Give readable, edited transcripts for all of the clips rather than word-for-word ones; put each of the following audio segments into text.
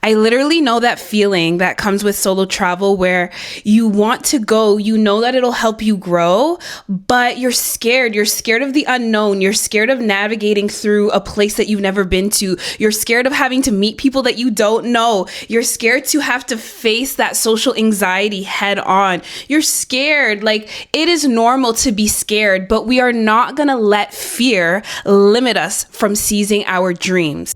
I literally know that feeling that comes with solo travel where you want to go, you know that it'll help you grow, but you're scared. You're scared of the unknown. You're scared of navigating through a place that you've never been to. You're scared of having to meet people that you don't know. You're scared to have to face that social anxiety head on. You're scared. Like, it is normal to be scared, but we are not going to let fear limit us from seizing our dreams.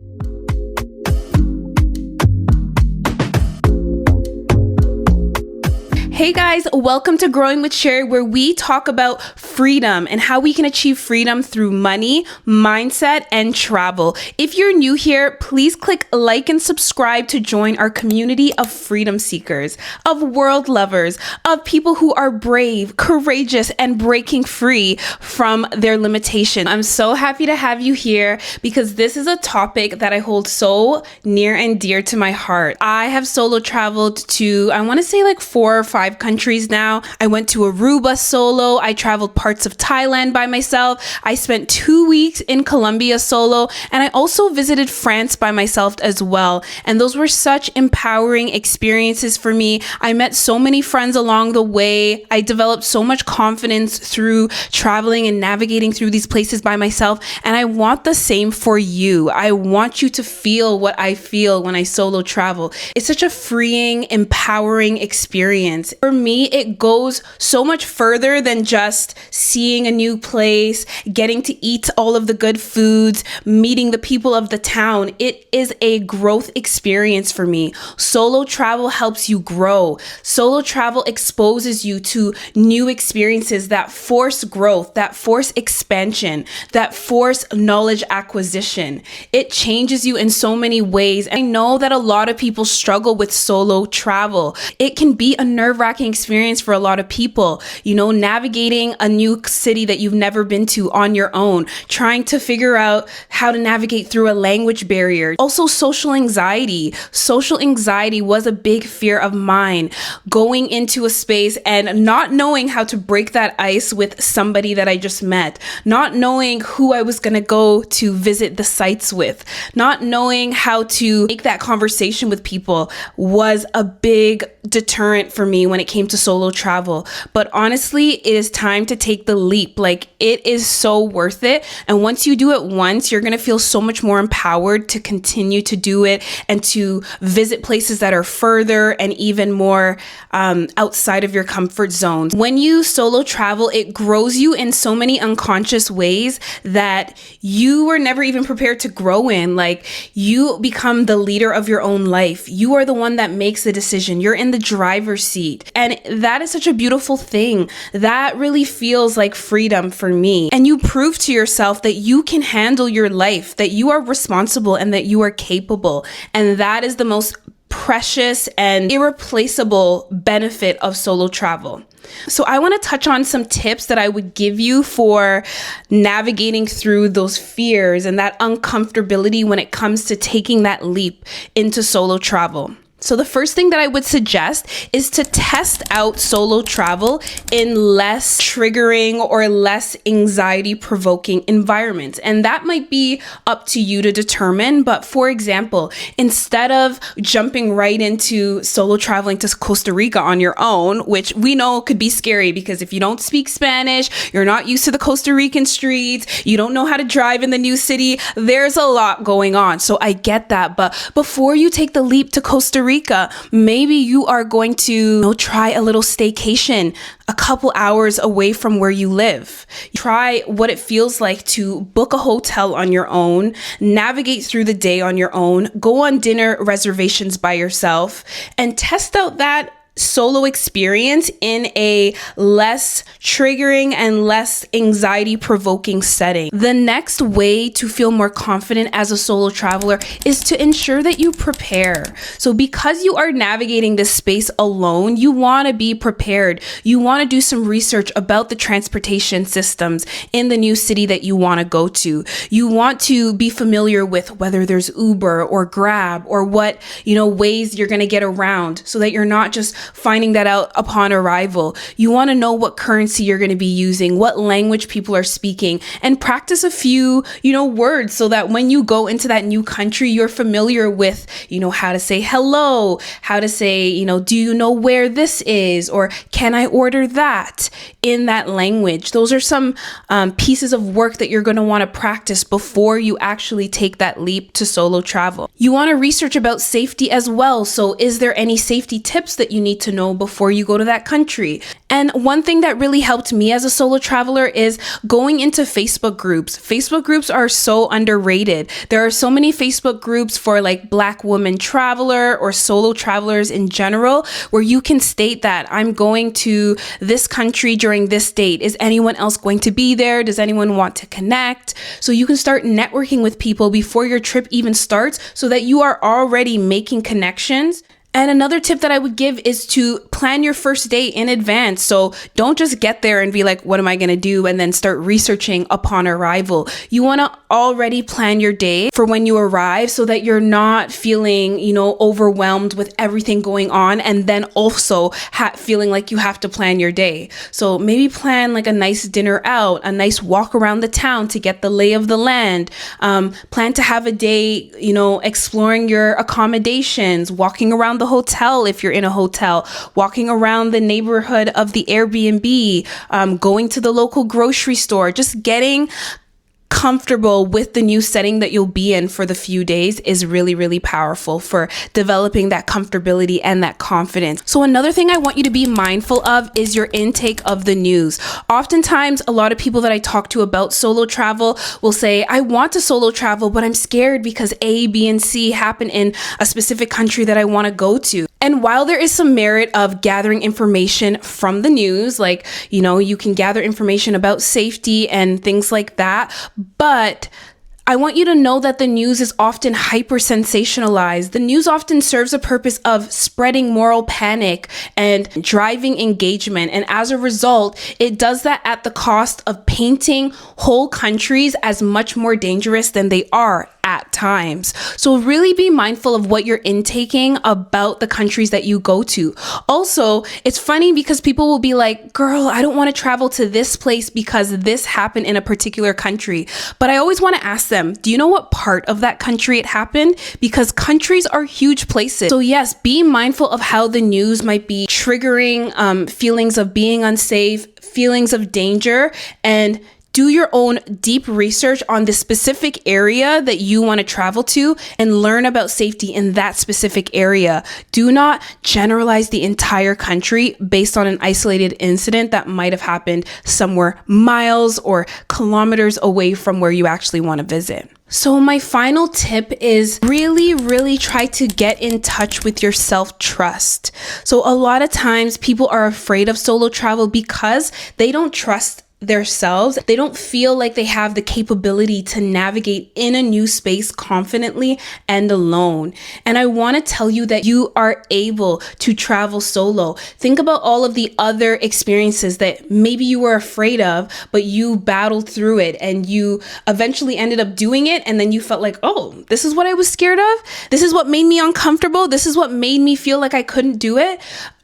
Hey guys, welcome to Growing with Sherry, where we talk about freedom and how we can achieve freedom through money, mindset, and travel. If you're new here, please click like and subscribe to join our community of freedom seekers, of world lovers, of people who are brave, courageous, and breaking free from their limitations. I'm so happy to have you here because this is a topic that I hold so near and dear to my heart. I have solo traveled to, I want to say like 4 or 5 countries now. I went to Aruba solo. I traveled parts of Thailand by myself. I spent 2 weeks in Colombia solo. And I also visited France by myself as well. And those were such empowering experiences for me. I met so many friends along the way. I developed so much confidence through traveling and navigating through these places by myself. And I want the same for you. I want you to feel what I feel when I solo travel. It's such a freeing, empowering experience. For me, it goes so much further than just seeing a new place, getting to eat all of the good foods, meeting the people of the town. It is a growth experience for me. Solo travel helps you grow. Solo travel exposes you to new experiences that force growth, that force expansion, that force knowledge acquisition. It changes you in so many ways. I know that a lot of people struggle with solo travel. It can be a nerve-wracking experience for a lot of people, navigating a new city that you've never been to on your own, trying to figure out how to navigate through a language barrier. Also, social anxiety. Social anxiety was a big fear of mine, going into a space and not knowing how to break that ice with somebody that I just met, not knowing who I was going to go to visit the sites with, not knowing how to make that conversation with people was a big deterrent for me when it came to solo travel. But honestly, it is time to take the leap. Like, it is so worth it. And once you do it once, you're going to feel so much more empowered to continue to do it and to visit places that are further and even more outside of your comfort zone. When you solo travel, it grows you in so many unconscious ways that you were never even prepared to grow in. Like, you become the leader of your own life. You are the one that makes the decision. You're in the driver's seat. And that is such a beautiful thing. That really feels like freedom for me. And you prove to yourself that you can handle your life, that you are responsible and that you are capable. And that is the most precious and irreplaceable benefit of solo travel. So I want to touch on some tips that I would give you for navigating through those fears and that uncomfortability when it comes to taking that leap into solo travel. So the first thing that I would suggest is to test out solo travel in less triggering or less anxiety-provoking environments. And that might be up to you to determine. But for example, instead of jumping right into solo traveling to Costa Rica on your own, which we know could be scary because if you don't speak Spanish, you're not used to the Costa Rican streets, you don't know how to drive in the new city, there's a lot going on. So I get that. But before you take the leap to Costa Rica, maybe you are going to try a little staycation a couple hours away from where you live. Try what it feels like to book a hotel on your own, navigate through the day on your own, go on dinner reservations by yourself, and test out that solo experience in a less triggering and less anxiety provoking setting. The next way to feel more confident as a solo traveler is to ensure that you prepare. So because you are navigating this space alone, you want to be prepared. You want to do some research about the transportation systems in the new city that you want to go to. You want to be familiar with whether there's Uber or Grab or what, ways you're going to get around so that you're not just finding that out upon arrival. You want to know what currency you're going to be using, what language people are speaking, and practice a few, words so that when you go into that new country, you're familiar with, how to say hello, how to say, do you know where this is? Or can I order that in that language? Those are some pieces of work that you're going to want to practice before you actually take that leap to solo travel. You want to research about safety as well. So is there any safety tips that you need to know before you go to that country? And one thing that really helped me as a solo traveler is going into Facebook groups. Facebook groups are so underrated. There are so many Facebook groups for like Black woman traveler or solo travelers in general, where you can state that I'm going to this country during this date. Is anyone else going to be there? Does anyone want to connect? So you can start networking with people before your trip even starts so that you are already making connections. And another tip that I would give is to plan your first day in advance. So don't just get there and be like, what am I going to do? And then start researching upon arrival. You want to already plan your day for when you arrive so that you're not feeling, overwhelmed with everything going on. And then also feeling like you have to plan your day. So maybe plan like a nice dinner out, a nice walk around the town to get the lay of the land. Plan to have a day, exploring your accommodations, walking around the hotel if you're in a hotel, walking around the neighborhood of the Airbnb, going to the local grocery store, just getting comfortable with the new setting that you'll be in for the few days is really, really powerful for developing that comfortability and that confidence. So another thing I want you to be mindful of is your intake of the news. Oftentimes, a lot of people that I talk to about solo travel will say, I want to solo travel, but I'm scared because A, B, and C happen in a specific country that I want to go to. And while there is some merit of gathering information from the news, like, you can gather information about safety and things like that, but I want you to know that the news is often hyper sensationalized. The news often serves a purpose of spreading moral panic and driving engagement. And as a result, it does that at the cost of painting whole countries as much more dangerous than they are at times. So really be mindful of what you're intaking about the countries that you go to. Also, it's funny because people will be like, girl, I don't want to travel to this place because this happened in a particular country. But I always want to ask them, do you know what part of that country it happened? Because countries are huge places. So yes, be mindful of how the news might be triggering feelings of being unsafe, feelings of danger, and do your own deep research on the specific area that you want to travel to and learn about safety in that specific area. Do not generalize the entire country based on an isolated incident that might have happened somewhere miles or kilometers away from where you actually want to visit. So my final tip is really try to get in touch with your self-trust. So a lot of times people are afraid of solo travel because they don't trust themselves. They don't feel like they have the capability to navigate in a new space confidently and alone. And I want to tell you that you are able to travel solo. Think about all of the other experiences that maybe you were afraid of, but you battled through it and you eventually ended up doing it. And then you felt like, oh, this is what I was scared of. This is what made me uncomfortable. This is what made me feel like I couldn't do it.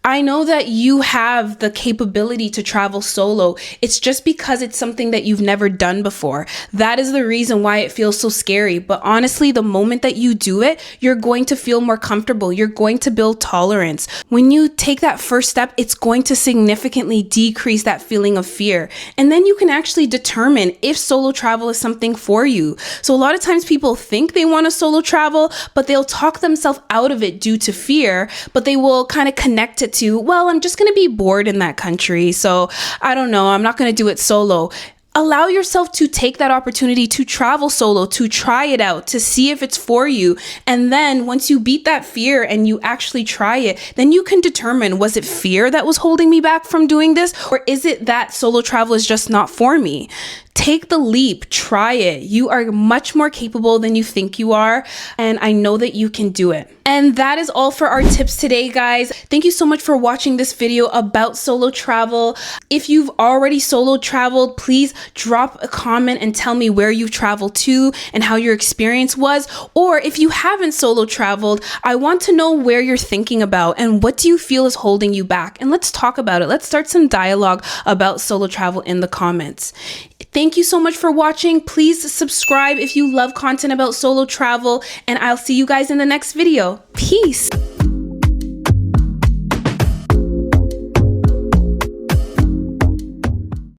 I know that you have the capability to travel solo. It's just because it's something that you've never done before. That is the reason why it feels so scary. But honestly, the moment that you do it, you're going to feel more comfortable. You're going to build tolerance. When you take that first step, it's going to significantly decrease that feeling of fear. And then you can actually determine if solo travel is something for you. So a lot of times people think they want to solo travel, but they'll talk themselves out of it due to fear, but they will kind of connect it to, well, I'm just going to be bored in that country. So I don't know, I'm not going to do it solo. Allow yourself to take that opportunity to travel solo, to try it out, to see if it's for you. And then once you beat that fear and you actually try it, then you can determine, was it fear that was holding me back from doing this? Or is it that solo travel is just not for me? Take the leap, try it. You are much more capable than you think you are. And I know that you can do it. And that is all for our tips today, guys. Thank you so much for watching this video about solo travel. If you've already solo traveled, please drop a comment and tell me where you've traveled to and how your experience was. Or if you haven't solo traveled, I want to know where you're thinking about and what do you feel is holding you back. And let's talk about it. Let's start some dialogue about solo travel in the comments. Thank you so much for watching. Please subscribe if you love content about solo travel, and I'll see you guys in the next video. Peace.